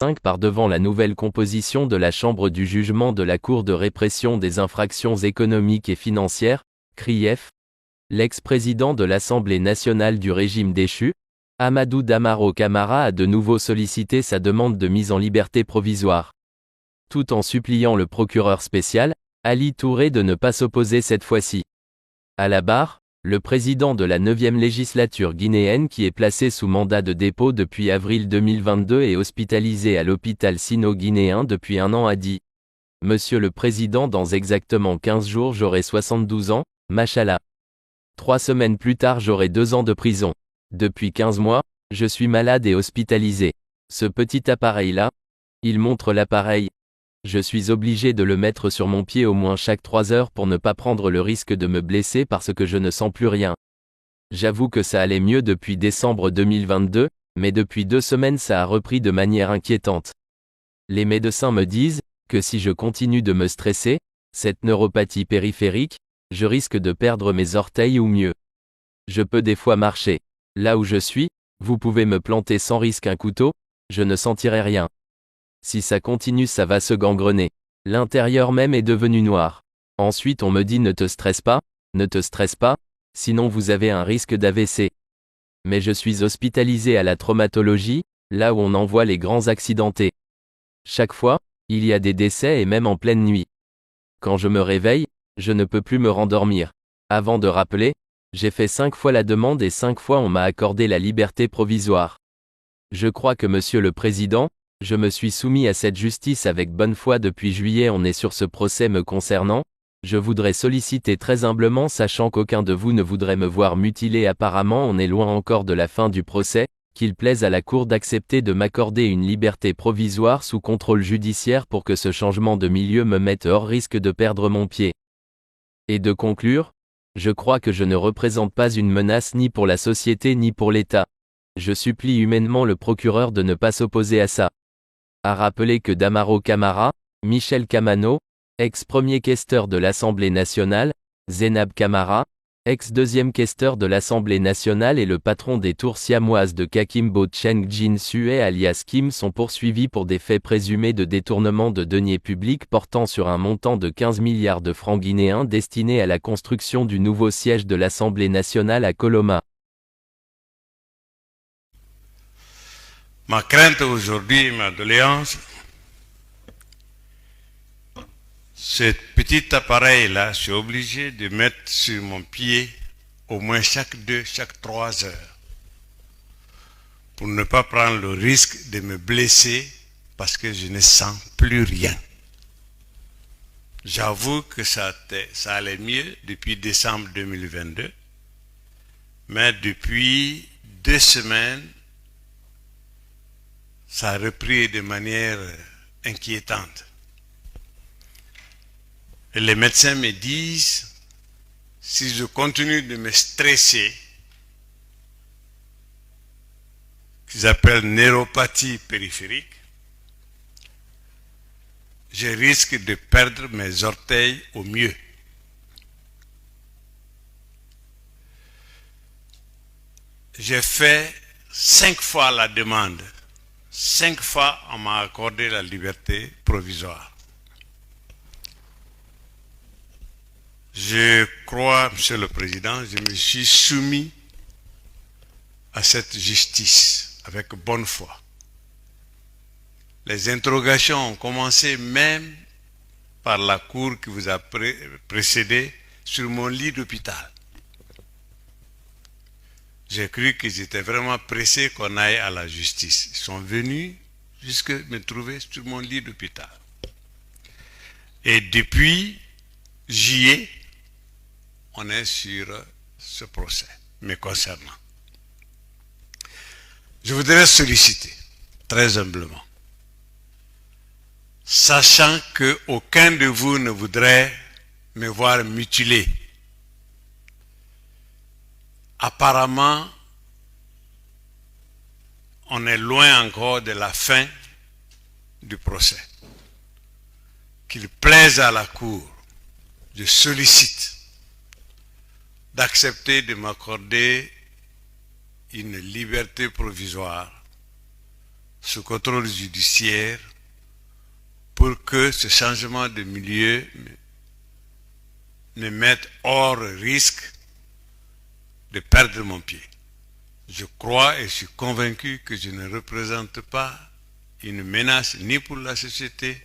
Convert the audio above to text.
5 par devant la nouvelle composition de la Chambre du jugement de la Cour de répression des infractions économiques et financières, CRIEF, l'ex-président de l'Assemblée nationale du régime déchu, Amadou Damaro Camara a de nouveau sollicité sa demande de mise en liberté provisoire. Tout en suppliant le procureur spécial, Ali Touré de ne pas s'opposer cette fois-ci. À la barre, le président de la 9e législature guinéenne qui est placé sous mandat de dépôt depuis avril 2022 et hospitalisé à l'hôpital sino-guinéen depuis un an a dit « Monsieur le Président, dans exactement 15 jours j'aurai 72 ans, machallah. 3 semaines plus tard j'aurai 2 ans de prison. Depuis 15 mois, je suis malade et hospitalisé. Ce petit appareil-là, il montre l'appareil. Je suis obligé de le mettre sur mon pied au moins chaque 3 heures pour ne pas prendre le risque de me blesser parce que je ne sens plus rien. J'avoue que ça allait mieux depuis décembre 2022, mais depuis 2 semaines ça a repris de manière inquiétante. Les médecins me disent que si je continue de me stresser, cette neuropathie périphérique, je risque de perdre mes orteils ou mieux. Je peux des fois marcher. Là où je suis, vous pouvez me planter sans risque un couteau, je ne sentirai rien. Si ça continue, ça va se gangrener. L'intérieur même est devenu noir. Ensuite on me dit ne te stresse pas, sinon vous avez un risque d'AVC. Mais je suis hospitalisé à la traumatologie, là où on envoie les grands accidentés. Chaque fois, il y a des décès et même en pleine nuit. Quand je me réveille, je ne peux plus me rendormir. Avant de rappeler, j'ai fait 5 fois la demande et 5 fois on m'a accordé la liberté provisoire. Je crois que Monsieur le Président, je me suis soumis à cette justice avec bonne foi depuis juillet, on est sur ce procès me concernant. Je voudrais solliciter très humblement, sachant qu'aucun de vous ne voudrait me voir mutilé, apparemment on est loin encore de la fin du procès, qu'il plaise à la Cour d'accepter de m'accorder une liberté provisoire sous contrôle judiciaire pour que ce changement de milieu me mette hors risque de perdre mon pied. Et de conclure, je crois que je ne représente pas une menace ni pour la société ni pour l'État. Je supplie humainement le procureur de ne pas s'opposer à ça. A rappeler que Damaro Camara, Michel Camano, ex-premier questeur de l'Assemblée nationale, Zénab Camara, ex-deuxième questeur de l'Assemblée nationale et le patron des tours siamoises de Kakimbo Cheng Jin Sue alias Kim sont poursuivis pour des faits présumés de détournement de deniers publics portant sur un montant de 15 milliards de francs guinéens destinés à la construction du nouveau siège de l'Assemblée nationale à Coloma. Ma crainte aujourd'hui, ma doléance, ce petit appareil-là, je suis obligé de mettre sur mon pied au moins chaque 3 heures pour ne pas prendre le risque de me blesser parce que je ne sens plus rien. J'avoue que ça allait mieux depuis décembre 2022, mais depuis 2 semaines, ça a repris de manière inquiétante. Et les médecins me disent, si je continue de me stresser, qu'ils appellent neuropathie périphérique, je risque de perdre mes orteils au mieux. J'ai fait 5 fois la demande. 5 fois, on m'a accordé la liberté provisoire. Je crois, Monsieur le Président, je me suis soumis à cette justice avec bonne foi. Les interrogations ont commencé même par la cour qui vous a précédé sur mon lit d'hôpital. J'ai cru qu'ils étaient vraiment pressés qu'on aille à la justice. Ils sont venus jusqu'à me trouver sur mon lit d'hôpital. Et depuis juillet, on est sur ce procès me concernant. Je voudrais solliciter, très humblement, sachant qu'aucun de vous ne voudrait me voir mutilé. Apparemment, on est loin encore de la fin du procès. Qu'il plaise à la Cour, je sollicite d'accepter de m'accorder une liberté provisoire sous contrôle judiciaire pour que ce changement de milieu me mette hors risque de perdre mon pied. Je crois et suis convaincu que je ne représente pas une menace ni pour la société,